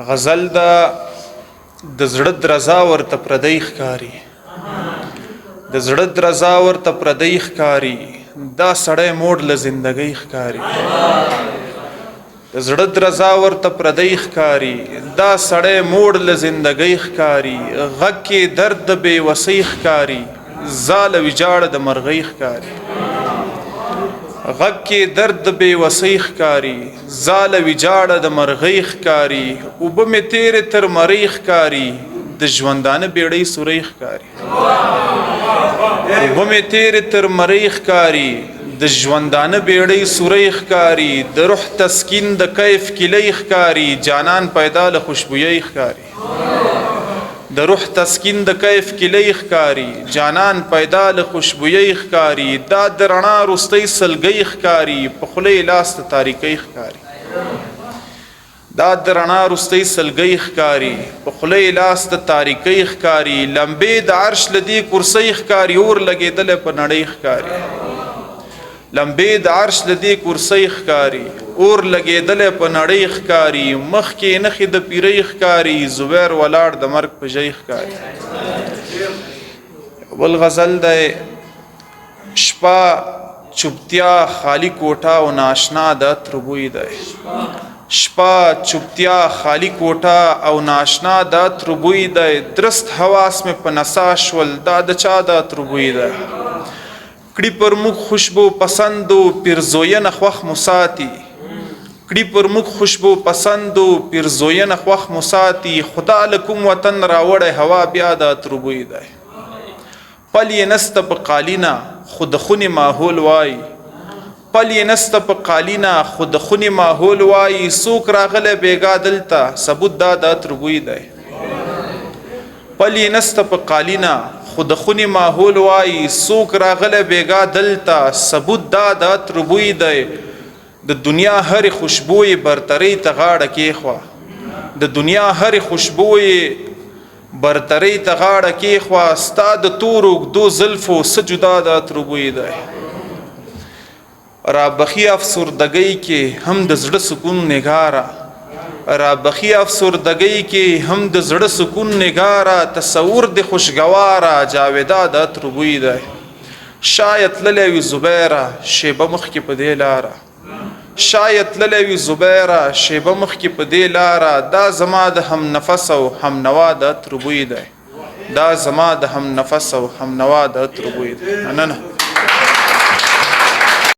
غزل د زړه درزا ورته پردی ښکاري، د زړه درزا ورته پردی ښکاري، دا سړی موړ له زندګۍ ښکاري. د زړه درزا ورته پردی ښکاري، دا سړی موړ له زندګۍ ښکاري. غږ کې درد د بې وسۍ ښکاري، زال ویجاړ د مرغۍ ښکاري. غږ کې درد د بې وسۍ ښکاري، زال ویجاړ د مرغۍ ښکاري. اوبه مې تیرې تر مرۍ ښکاري، د ژوندانه بیړۍ سورۍ ښکاري. اوبه مې تیرې تر مرۍ ښکاري، د ژوندانه بیړۍ سورۍ ښکاري. د روح تسکین د کیف کیلۍ ښکاري، جانان پیدا له خوشبویۍ ښکاري. د روح تسکین د کیف کیلۍ ښکاري، جانان پیدا له خوشبویۍ ښکاري. دا د رڼا وروستی سلګۍ ښکاري، په خوله یې لاس د تاریکۍ ښکاري. دا د رڼا وروستی سلګۍ ښکاري، په خوله یې لاس د تاریکۍ ښکاري. لمبې د عرش له دې کرسۍ ښکاري، اور لګېدلی په نړۍ ښکاري. لمبې د عرش له دې کرسۍ ښکاري، اور لګېدلی په نړۍ ښکاري. مخکې نښې د پیرۍ ښکاري، زبیر ولاړ د مرګ په ژۍ ښکاري. بل غزل دی: شپه چوپتیا خالی کوټه او ناشنا د عطر بوی دی. شپه چوپتیا خالی کوټه او ناشنا د عطر بوی دی. درست حواس مې په نڅا شول، دا د چا د عطر بوی دی. کړي پر موږ خوشبو پسندو، پیرزوینه خوښ مو ساتي. کړي پر موږ خوشبو پسندو، پیرزوینه خوښ مو ساتي. خدا له کوم وطن راوړی، هوا بیا د عطر بوی دی. پل یې نسته په قالینه، خو د خونې ماحول وایي. پل یې نسته په قالینه، خو د خونې ماحول وایي. څوک راغلی بیګا دلته، ثبوت دا د عطر بوی دی. پل یې نسته په قالینه، خو د خونې ماحول وایي. څوک راغلی بیګا دلته، ثبوت دا د عطر بوی دی. د دنیا هرې خوشبویې برترۍ ته غاړه کېښوه. د دنیا هرې خوشبویې برترۍ ته غاړه کېښوه. ستا د تورو اوږدو زلفو څه جدا د عطر بوی دی. رابخي افسردګۍ کې هم د زړه سکون نګاره، رابخي افسردګۍ کې هم د زړه سکون نګاره. تصور د خوشګواره، جاویدا د عطر بوی دی. شاید تللی وي زبیره، شیبه مخکې په دې لاره. شاید تللی وي زبیره، شیبه مخکې په دې لاره. دا زما د هم نفس او هم نوا د عطر بوی دی. دا زما د هم نفس او هم نوا د عطر بوی دی. مننه.